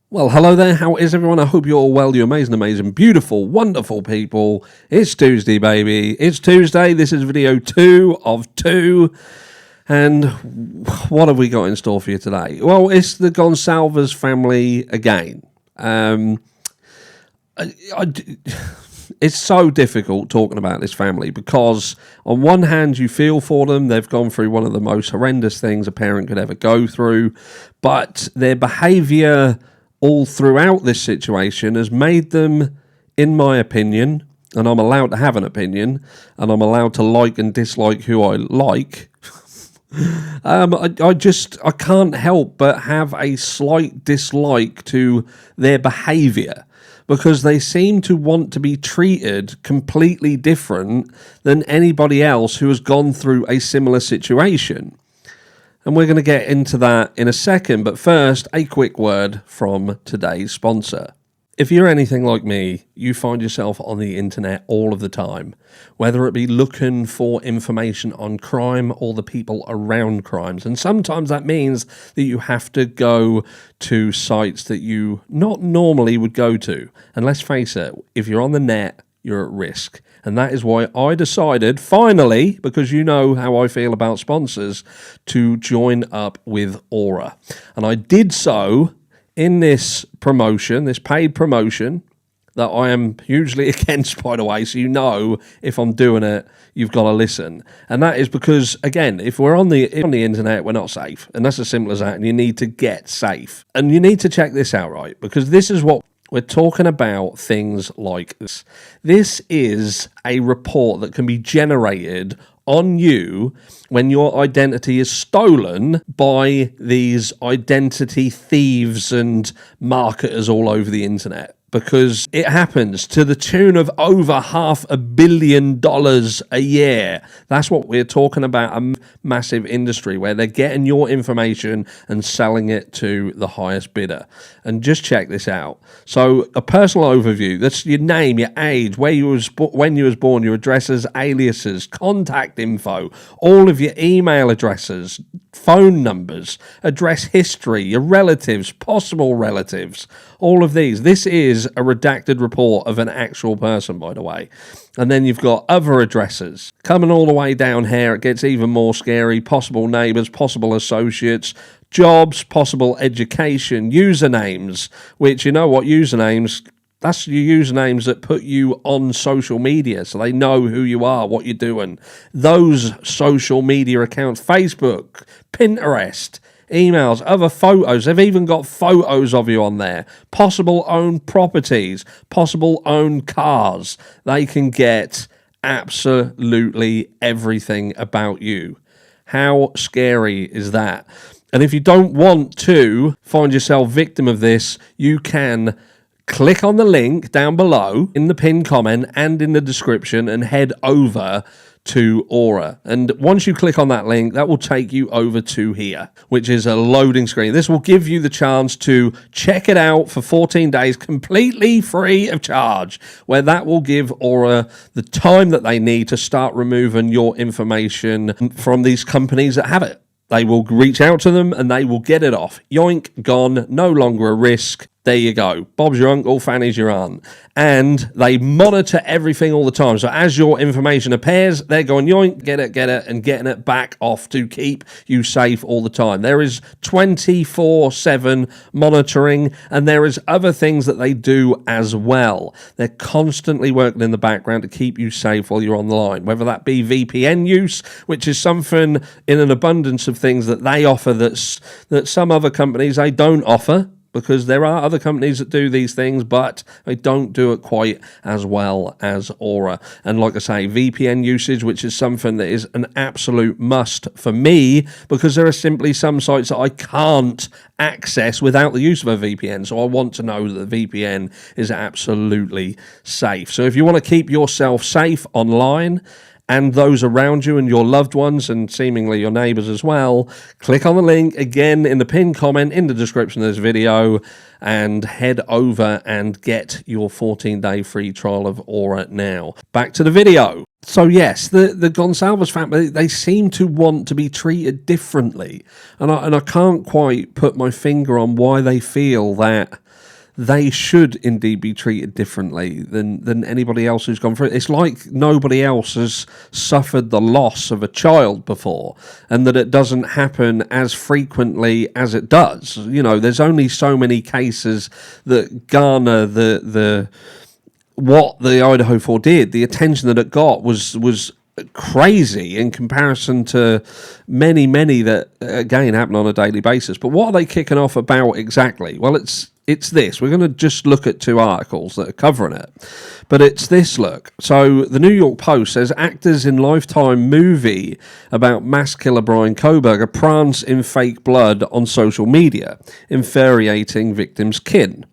Well, hello there. How is everyone? I hope you're all well. You amazing, beautiful, wonderful people. It's Tuesday, baby. It's Tuesday. This is video 2 of 2. And what have we got in store for you today? Well, it's the Goncalves family again. It's so difficult talking about this family because on one hand you feel for them. They've gone through one of the most horrendous things a parent could ever go through, but their behaviour all throughout this situation has made them, in my opinion, and I'm allowed to have an opinion, and I'm allowed to like and dislike who I like, I can't help but have a slight dislike to their behaviour, because they seem to want to be treated completely different than anybody else who has gone through a similar situation. And we're going to get into that in a second, but first, a quick word from today's sponsor. If you're anything like me, you find yourself on the internet all of the time, whether it be looking for information on crime or the people around crimes. And sometimes that means that you have to go to sites that you not normally would go to. And let's face it, if you're on the net, you're at risk. And that is why I decided, finally, because you know how I feel about sponsors, to join up with Aura. And I did so in this promotion, this paid promotion, that I am hugely against, by the way, so you know if I'm doing it, you've got to listen. And that is because, again, if we're on the internet, we're not safe. And that's as simple as that, and you need to get safe. And you need to check this out, right? Because this is what we're talking about, things like this. This is a report that can be generated on you when your identity is stolen by these identity thieves and marketers all over the internet. Because it happens to the tune of over $500 million a year. That's what we're talking about, a massive industry where they're getting your information and selling it to the highest bidder. And just check this out. So a personal overview, that's your name, your age, when you was born, your addresses, aliases, contact info, all of your email addresses, phone numbers, address history, your relatives, possible relatives, all of these. This is a redacted report of an actual person, by the way. And then you've got other addresses. Coming all the way down here, it gets even more scary. Possible neighbours, possible associates, jobs, possible education, usernames, which, you know what, usernames, that's your usernames that put you on social media, so they know who you are, what you're doing. Those social media accounts, Facebook, Pinterest, emails, other photos. They've even got photos of you on there. Possible owned properties, possible owned cars. They can get absolutely everything about you. How scary is that? And if you don't want to find yourself victim of this, you can click on the link down below in the pinned comment and in the description and head over to Aura. And once you click on that link, that will take you over to here, which is a loading screen. This will give you the chance to check it out for 14 days completely free of charge, where that will give Aura the time that they need to start removing your information from these companies that have it. They will reach out to them and they will get it off. Yoink, gone, no longer a risk. There you go. Bob's your uncle, Fanny's your aunt. And they monitor everything all the time. So as your information appears, they're going yoink, get it, and getting it back off to keep you safe all the time. There is 24/7 monitoring, and there is other things that they do as well. They're constantly working in the background to keep you safe while you're on the line, whether that be VPN use, which is something in an abundance of things that they offer that some other companies they don't offer. Because there are other companies that do these things, but they don't do it quite as well as Aura. And like I say, VPN usage, which is something that is an absolute must for me, because there are simply some sites that I can't access without the use of a VPN. So I want to know that the VPN is absolutely safe. So if you want to keep yourself safe online, and those around you and your loved ones and seemingly your neighbours as well, click on the link again in the pinned comment in the description of this video and head over and get your 14-day free trial of Aura now. Back to the video. So yes, the Goncalves family, they seem to want to be treated differently. And I can't quite put my finger on why they feel that they should indeed be treated differently than anybody else who's gone through it. It's like nobody else has suffered the loss of a child before, and that it doesn't happen as frequently as it does. You know, there's only so many cases that garner the what the Idaho 4 did. The attention that it got was crazy in comparison to many that again happen on a daily basis. But what are they kicking off about exactly? Well, it's this. We're going to just look at two articles that are covering it, but it's this. Look, so the New York Post says actors in Lifetime movie about mass killer Brian Kohberger prance in fake blood on social media, infuriating victims' kin.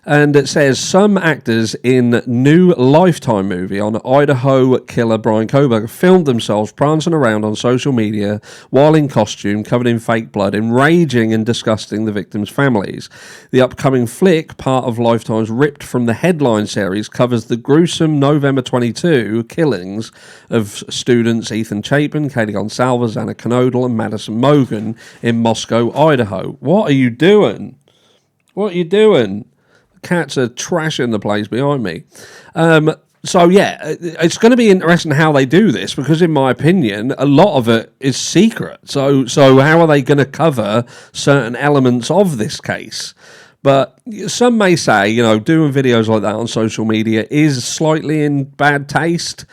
And it says some actors in new Lifetime movie on Idaho killer Brian Kohberger filmed themselves prancing around on social media while in costume, covered in fake blood, enraging and disgusting the victims' families. The upcoming flick, part of Lifetime's ripped from the headline series, covers the gruesome November 22 killings of students Ethan Chapin, Katie Goncalves, Anna Knodel, and Madison Mogen in Moscow, Idaho. What are you doing? What are you doing? Cats are trashing the place behind me. So yeah, it's going to be interesting how they do this, because in my opinion, a lot of it is secret. So how are they going to cover certain elements of this case? But some may say, you know, doing videos like that on social media is slightly in bad taste.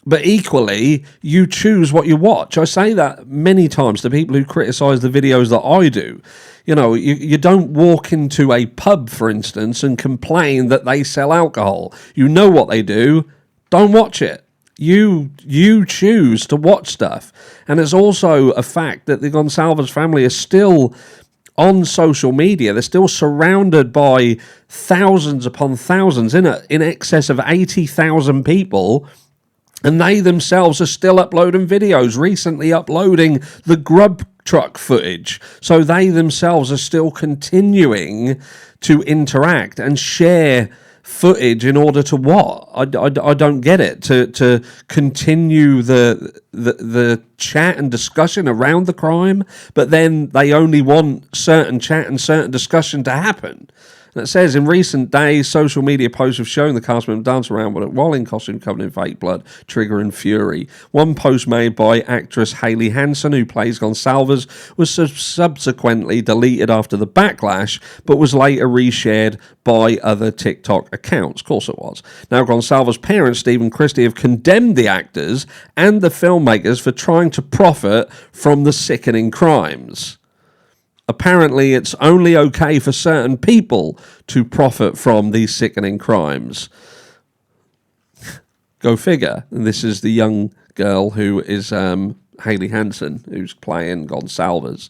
But equally, you choose what you watch. I say that many times to people who criticise the videos that I do. You know, you don't walk into a pub, for instance, and complain that they sell alcohol. You know what they do. Don't watch it. You choose to watch stuff. And it's also a fact that the Goncalves family is still on social media. They're still surrounded by thousands upon thousands, in excess of 80,000 people. And they themselves are still uploading videos, recently uploading the grub truck footage. So they themselves are still continuing to interact and share footage in order to what? I don't get it. To continue the chat and discussion around the crime, but then they only want certain chat and certain discussion to happen. And it says, in recent days, social media posts have shown the cast member dance around with it while in costume covered in fake blood, triggering fury. One post made by actress Haley Hansen, who plays Goncalves, was subsequently deleted after the backlash, but was later reshared by other TikTok accounts. Of course it was. Now, Goncalves' parents, Steve and Christy, have condemned the actors and the filmmakers for trying to profit from the sickening crimes. Apparently, it's only okay for certain people to profit from these sickening crimes. Go figure. And this is the young girl who is Haley Hansen, who's playing Goncalves.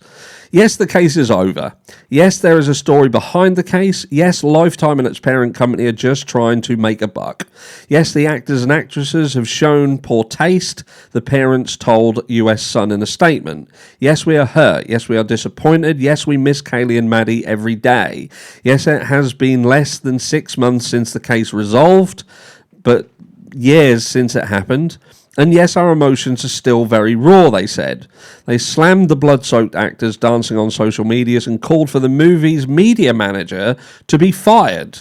Yes, the case is over. Yes, there is a story behind the case. Yes, Lifetime and its parent company are just trying to make a buck. Yes, the actors and actresses have shown poor taste, the parents told US Sun in a statement. Yes, we are hurt. Yes, we are disappointed. Yes, we miss Kaylee and Maddie every day. Yes, it has been less than 6 months since the case resolved, but years since it happened. And yes, our emotions are still very raw, they said. They slammed the blood-soaked actors dancing on social medias and called for the movie's media manager to be fired.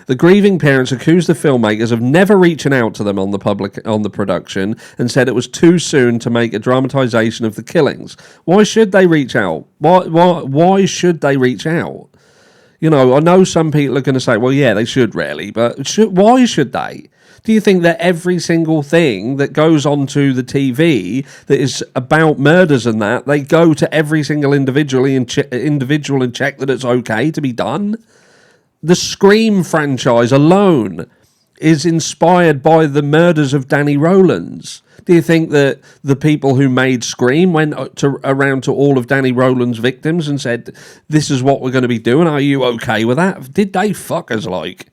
The grieving parents accused the filmmakers of never reaching out to them on the production and said it was too soon to make a dramatization of the killings. Why should they reach out? Why should they reach out? You know, I know some people are going to say, well, yeah, they should really, but why should they? Do you think that every single thing that goes onto the TV that is about murders and that, they go to every single individual and check that it's okay to be done? The Scream franchise alone is inspired by the murders of Danny Rowlands. Do you think that the people who made Scream went around to all of Danny Rowland's victims and said, this is what we're going to be doing, are you okay with that? Did they fuckers like?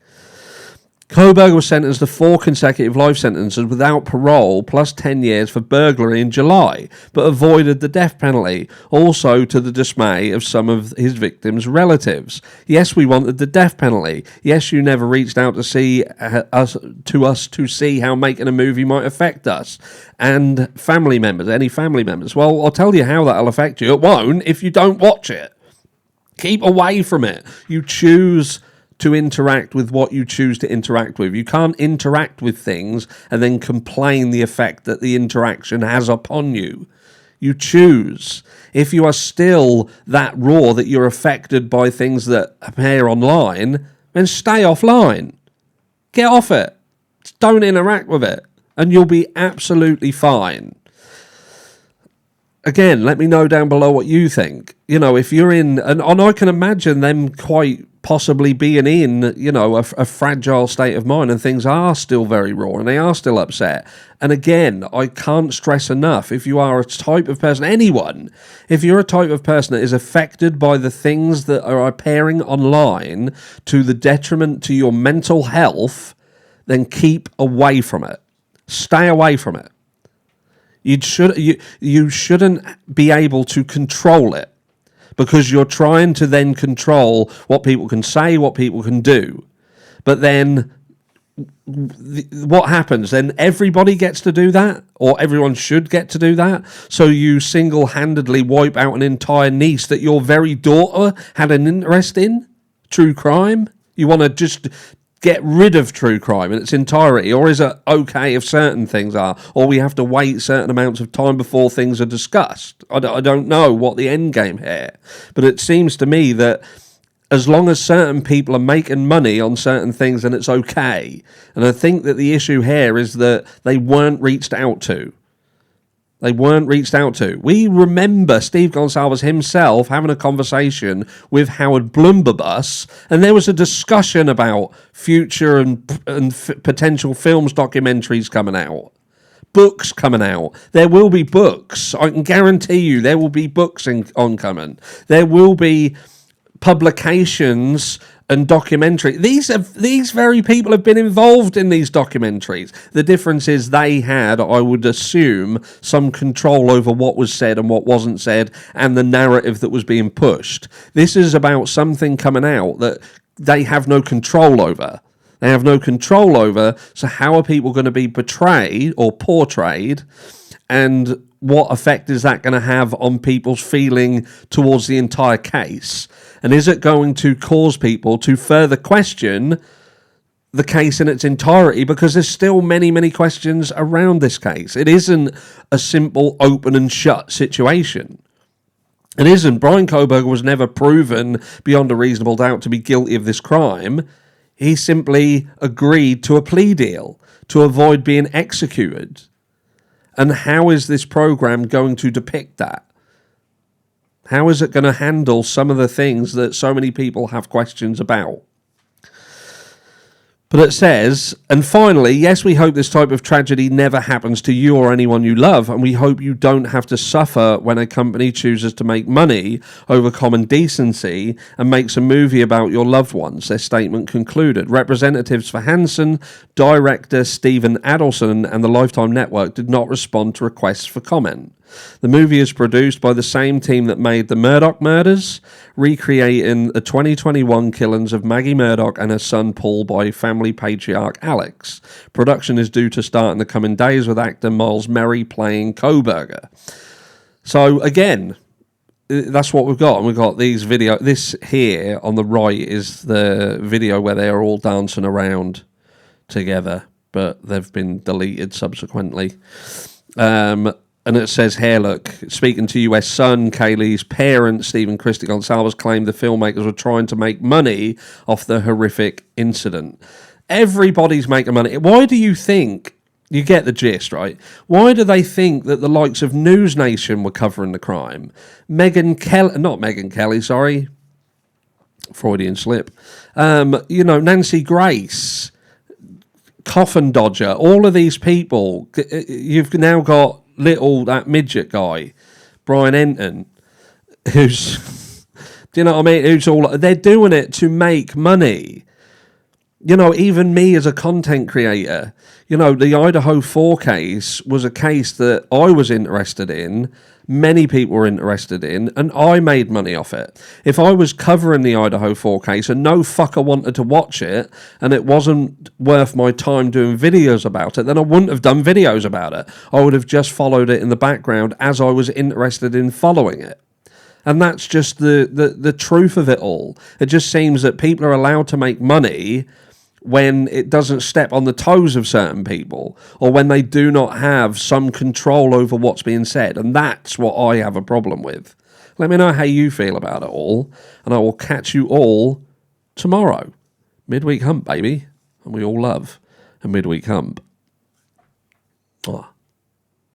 Kohberger was sentenced to 4 consecutive life sentences without parole, plus 10 years for burglary in July, but avoided the death penalty, also to the dismay of some of his victims' relatives. Yes, we wanted the death penalty. Yes, you never reached out to see us to see how making a movie might affect us. And family members, any family members. Well, I'll tell you how that'll affect you. It won't if you don't watch it. Keep away from it. You choose to interact with what you choose to interact with. You can't interact with things and then complain the effect that the interaction has upon you. You choose. If you are still that raw that you're affected by things that appear online, then stay offline. Get off it. Don't interact with it. And you'll be absolutely fine. Again, let me know down below what you think. You know, if you're in, and I can imagine them quite possibly being in, you know, a fragile state of mind, and things are still very raw and they are still upset. And again, I can't stress enough, if you are a type of person, anyone, if you're a type of person that is affected by the things that are appearing online to the detriment to your mental health, then keep away from it. Stay away from it. You shouldn't be able to control it, because you're trying to then control what people can say, what people can do. But then what happens? Then everybody gets to do that, or everyone should get to do that. So you single-handedly wipe out an entire niche that your very daughter had an interest in, true crime. You want to just get rid of true crime in its entirety? Or is it okay if certain things are, or we have to wait certain amounts of time before things are discussed? I don't know what the end game here, but it seems to me that as long as certain people are making money on certain things, then it's okay. And I think that the issue here is that they weren't reached out to. They weren't reached out to. We remember Steve Goncalves himself having a conversation with Howard Blumberbus, and there was a discussion about future and potential films, documentaries coming out, books coming out. There will be books. I can guarantee you there will be books oncoming. There will be publications and documentary. These very people have been involved in these documentaries. The difference is they had, I would assume, some control over what was said and what wasn't said, and the narrative that was being pushed. This is about something coming out that they have no control over. They have no control over, so how are people going to be betrayed or portrayed, and what effect is that going to have on people's feeling towards the entire case? And is it going to cause people to further question the case in its entirety? Because there's still many, many questions around this case. It isn't a simple open and shut situation. It isn't. Brian Koberger was never proven beyond a reasonable doubt to be guilty of this crime. He simply agreed to a plea deal to avoid being executed. And how is this program going to depict that? How is it going to handle some of the things that so many people have questions about? But it says, and finally, yes, we hope this type of tragedy never happens to you or anyone you love, and we hope you don't have to suffer when a company chooses to make money over common decency and makes a movie about your loved ones, their statement concluded. Representatives for Hansen, director Stephen Adelson, and the Lifetime Network did not respond to requests for comment. The movie is produced by the same team that made The Murdoch Murders, recreating the 2021 killings of Maggie Murdoch and her son Paul by family patriarch Alex. Production is due to start in the coming days, with actor Miles Merry playing Koberger. So again, that's what we've got. And we've got these video. This here on the right is the video where they are all dancing around together, but they've been deleted subsequently. And it says here, look, speaking to US Sun, Kaylee's parents, Stephen Christie Goncalves, claimed the filmmakers were trying to make money off the horrific incident. Everybody's making money. Why do you think, you get the gist, right? Why do they think that the likes of News Nation were covering the crime? Megyn Kelly, sorry. Freudian slip. Nancy Grace, Coffin Dodger, all of these people, you've now got that midget guy, Brian Enton, who's, do you know what I mean? They're doing it to make money. You know, even me as a content creator, you know, the Idaho 4 case was a case that I was interested in, many people were interested in, and I made money off it. If I was covering the Idaho 4 case and no fucker wanted to watch it, and it wasn't worth my time doing videos about it, then I wouldn't have done videos about it. I would have just followed it in the background as I was interested in following it. And that's just the truth of it all. It just seems that people are allowed to make money when it doesn't step on the toes of certain people, or when they do not have some control over what's being said. And that's what I have a problem with. Let me know how you feel about it all, and I will catch you all tomorrow. Midweek hump, baby. And we all love a midweek hump. Oh.